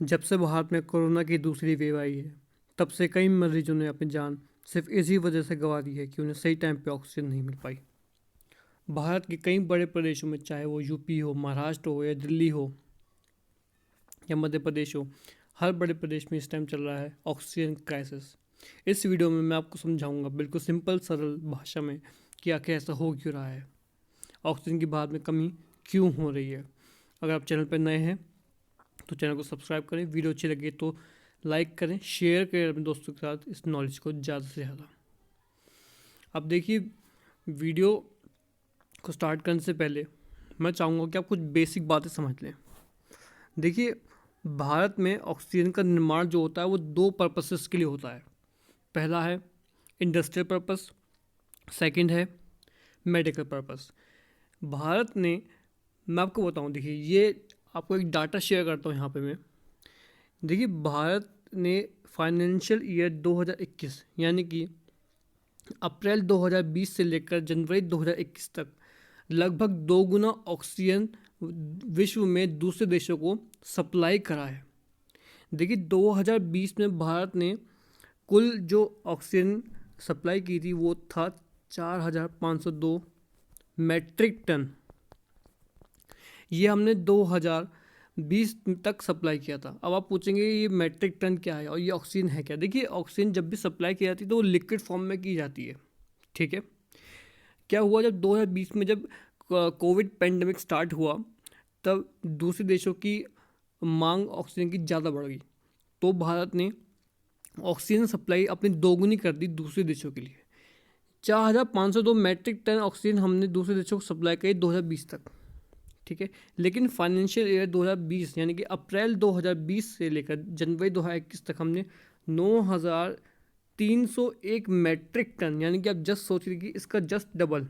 जब से भारत में कोरोना की दूसरी वेव आई है, तब से कई मरीजों ने अपनी जान सिर्फ इसी वजह से गंवा दी है कि उन्हें सही टाइम पे ऑक्सीजन नहीं मिल पाई। भारत के कई बड़े प्रदेशों में, चाहे वो यूपी हो, महाराष्ट्र हो या दिल्ली हो या मध्य प्रदेश हो, हर बड़े प्रदेश में इस टाइम चल रहा है ऑक्सीजन क्राइसिस। इस वीडियो में मैं आपको समझाऊंगा बिल्कुल सिंपल सरल भाषा में कि आखिर ऐसा हो क्यों रहा है, ऑक्सीजन की भारत में कमी क्यों हो रही है। अगर आप चैनल पर नए हैं तो चैनल को सब्सक्राइब करें, वीडियो अच्छी लगे तो लाइक करें, शेयर करें अपने दोस्तों के साथ इस नॉलेज को ज़्यादा से ज़्यादा। अब देखिए, वीडियो को स्टार्ट करने से पहले मैं चाहूँगा कि आप कुछ बेसिक बातें समझ लें। देखिए, भारत में ऑक्सीजन का निर्माण जो होता है वो दो पर्पसेस के लिए होता है। पहला है इंडस्ट्रियल पर्पस, सेकंड है मेडिकल पर्पस। भारत ने, मैं आपको बताऊं, देखिए ये आपको एक डाटा शेयर करता हूँ यहाँ पे मैं। देखिए, भारत ने फाइनेंशियल ईयर 2021 यानी कि अप्रैल 2020 से लेकर जनवरी 2021 तक लगभग 2 गुना ऑक्सीजन विश्व में दूसरे देशों को सप्लाई करा है। देखिए, 2020 में भारत ने कुल जो ऑक्सीजन सप्लाई की थी वो था 4,502 मैट्रिक टन। ये हमने 2020 तक सप्लाई किया था। अब आप पूछेंगे ये मैट्रिक टन क्या है और ये ऑक्सीजन है क्या। देखिए, ऑक्सीजन जब भी सप्लाई की जाती है तो वो लिक्विड फॉर्म में की जाती है, ठीक है। क्या हुआ, जब 2020 में जब कोविड पेंडेमिक स्टार्ट हुआ तब दूसरे देशों की मांग ऑक्सीजन की ज़्यादा बढ़ गई, तो भारत ने ऑक्सीजन सप्लाई अपनी दोगुनी कर दी दूसरे देशों के लिए। 4,502 मैट्रिक टन ऑक्सीजन हमने दूसरे देशों को सप्लाई करी 2020 तक, ठीक है। लेकिन फाइनेंशियल ईयर 2020 यानी कि अप्रैल 2020 से लेकर जनवरी 2021 तक हमने 9,301 मैट्रिक टन, यानी कि आप जस्ट सोच रही कि इसका जस्ट डबल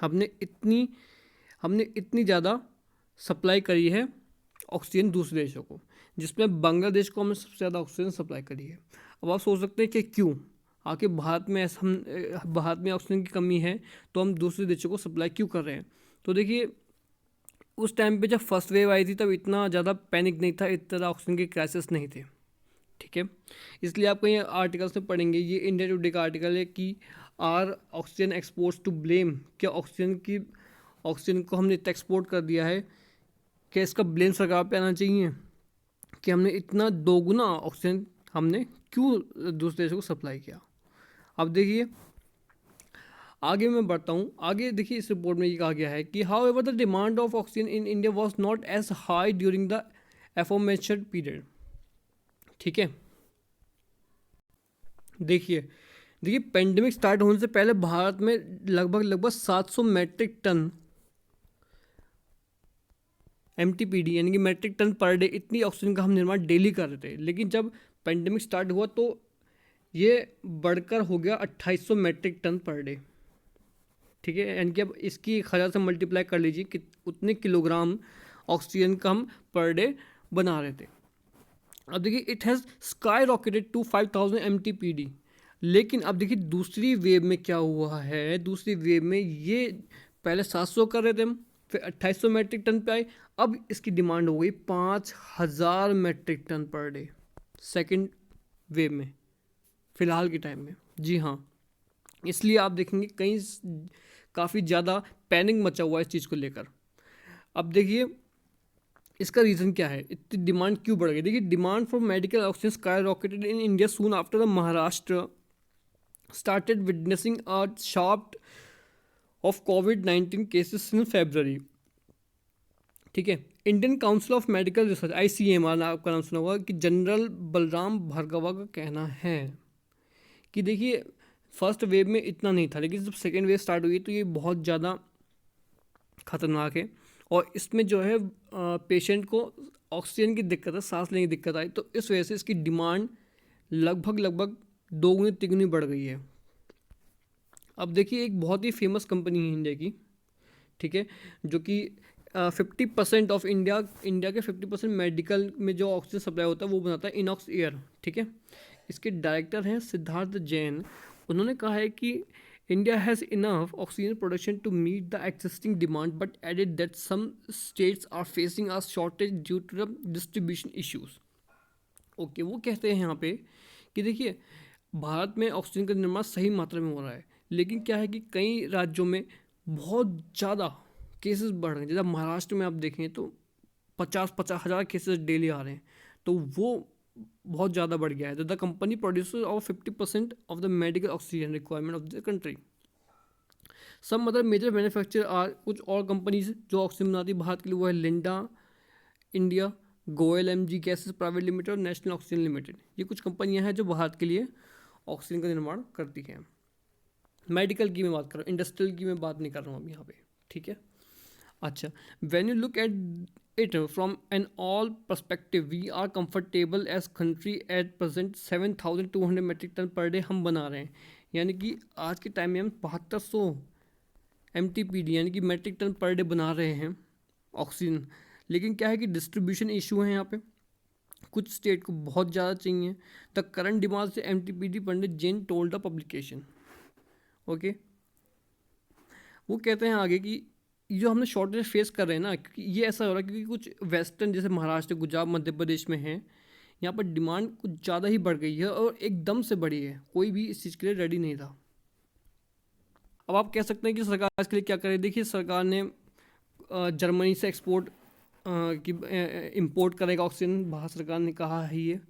हमने इतनी ज़्यादा सप्लाई करी है ऑक्सीजन दूसरे देशों को, जिसमें बांग्लादेश को हमने सबसे ज़्यादा ऑक्सीजन सप्लाई करी है। अब आप सोच सकते हैं कि क्यों, आखिर भारत में ऑक्सीजन की कमी है तो हम दूसरे देशों को सप्लाई क्यों कर रहे हैं। तो देखिए, उस टाइम पे जब फर्स्ट वेव आई थी तब इतना ज़्यादा पैनिक नहीं था, इतना ऑक्सीजन के क्राइसिस नहीं थे, ठीक है। इसलिए आप कहीं आर्टिकल्स में पढ़ेंगे, ये इंडिया टुडे का आर्टिकल है कि are oxygen exports to blame, क्या ऑक्सीजन को हमने इतना एक्सपोर्ट कर दिया है, क्या इसका ब्लेम सरकार पे आना चाहिए कि हमने इतना 2 गुना ऑक्सीजन हमने क्यों दूसरे देशों को सप्लाई किया। अब देखिए, आगे मैं बढ़ता हूँ। आगे देखिए, इस रिपोर्ट में ये कहा गया है कि however the demand of oxygen in India was not as high during the aforementioned period, ठीक है। देखिए पेंडेमिक स्टार्ट होने से पहले भारत में लगभग 700 मैट्रिक टन MTPD यानी कि मैट्रिक टन पर डे, इतनी ऑक्सीजन का हम निर्माण डेली कर रहे थे। लेकिन जब पेंडेमिक स्टार्ट हुआ तो ये बढ़कर हो गया 2800 मैट्रिक टन पर डे, ठीक है। यानी कि अब इसकी 1000 से मल्टीप्लाई कर लीजिए कि उतने किलोग्राम ऑक्सीजन का हम पर डे बना रहे थे। अब देखिए, it has skyrocketed to 5000 MTPD। लेकिन अब देखिए दूसरी वेव में क्या हुआ है, दूसरी वेव में ये पहले 700 कर रहे थे हम, फिर 2800 मैट्रिक टन पे आए, अब इसकी डिमांड हो गई 5000 metric ton per day second wave में, फ़िलहाल के टाइम में। जी हाँ, इसलिए आप देखेंगे कहीं काफ़ी ज़्यादा पैनिक मचा हुआ है इस चीज़ को लेकर। अब देखिए, इसका रीज़न क्या है, इतनी डिमांड क्यों बढ़ गई। देखिए, demand for medical oxygen sky rocketed in India soon after the Maharashtra started witnessing a sharp of COVID-19 cases since February, ठीक है। Indian council of medical research ICMR, आपका नाम सुना होगा, कि जनरल बलराम भार्गवा का कहना है कि देखिए फर्स्ट वेव में इतना नहीं था, लेकिन जब सेकेंड वेव स्टार्ट हुई तो ये बहुत ज़्यादा ख़तरनाक है और इसमें जो है पेशेंट को ऑक्सीजन की दिक्कत है, सांस लेने की दिक्कत आई, तो इस वजह से इसकी डिमांड लगभग 2 गुनी 3 गुनी बढ़ गई है। अब देखिए, एक बहुत ही फेमस कंपनी है इंडिया की, ठीक है, जो कि 50% ऑफ इंडिया के 50% मेडिकल में जो ऑक्सीजन सप्लाई होता है वो बनाता है इनॉक्स एयर, ठीक है। इसके डायरेक्टर हैं सिद्धार्थ जैन। उन्होंने कहा है कि India has enough oxygen production to meet the existing demand but added that some states are facing a shortage due to the distribution issues. Okay, वो कहते हैं यहाँ पे कि देखिए भारत में ऑक्सीजन का निर्माण सही मात्रा में हो रहा है, लेकिन क्या है कि कई राज्यों में बहुत ज़्यादा केसेस बढ़ रहे हैं। जैसे महाराष्ट्र में आप देखें तो 50,000 केसेस डेली आ रहे हैं, तो वो बहुत ज़्यादा बढ़ गया है। The company producer of 50% of the medical oxygen requirement of the country. Some other major manufacture are, कुछ और कंपनीज जो ऑक्सीजन बनाती है भारत के लिए वो है Linda India, Goyal MG gases private limited और नेशनल ऑक्सीजन लिमिटेड। ये कुछ कंपनियां हैं जो भारत के लिए ऑक्सीजन का निर्माण करती हैं। मेडिकल की मैं बात कर रहा हूँ, इंडस्ट्रियल की मैं बात नहीं कर रहा हूँ अब यहाँ पे, ठीक है। अच्छा, when you look at it from an all perspective we are comfortable as country at present 7,200 metric ton per day हम बना रहे हैं। यानी कि आज के टाइम में हम 7200 MTPD यानी कि मेट्रिक टन पर डे बना रहे हैं ऑक्सीजन। लेकिन क्या है कि डिस्ट्रीब्यूशन इशू है यहाँ पे, कुछ स्टेट को बहुत ज़्यादा चाहिए। द करंट डिमांड से MTPD Pandit Jain told the publication. Okay, वो कहते हैं आगे कि जो हमने शॉर्टेज फेस कर रहे हैं ना, क्योंकि ये ऐसा हो रहा है क्योंकि कुछ वेस्टर्न जैसे महाराष्ट्र, गुजरात, मध्य प्रदेश में है, यहाँ पर डिमांड कुछ ज़्यादा ही बढ़ गई है और एकदम से बढ़ी है। कोई भी इस चीज़ के लिए रेडी नहीं था। अब आप कह सकते हैं कि सरकार इसके लिए क्या करे। देखिए सरकार ने जर्मनी से एक्सपोर्ट की इंपोर्ट करेगा ऑक्सीजन, भारत सरकार ने कहा है ये।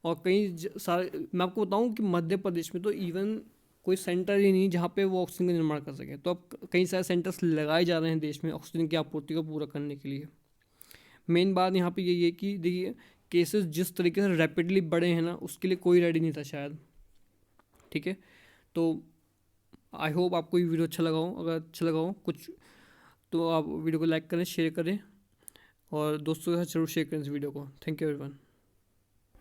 और कई सारे, मैं आपको बताऊं कि मध्य प्रदेश में तो इवन कोई सेंटर ही नहीं जहाँ पे वो ऑक्सीजन का निर्माण कर सके। तो अब कई सारे सेंटर्स लगाए जा रहे हैं देश में ऑक्सीजन की आपूर्ति को पूरा करने के लिए। मेन बात यहाँ पे यही है कि देखिए केसेस जिस तरीके से रैपिडली बढ़े हैं ना, उसके लिए कोई रेडी नहीं था शायद, ठीक है। तो आई होप आपको ये वीडियो अच्छा लगा हो। अगर अच्छा लगा हो कुछ तो आप वीडियो को लाइक करें, शेयर करें और दोस्तों के साथ जरूर शेयर करें इस वीडियो को। Thank you everyone.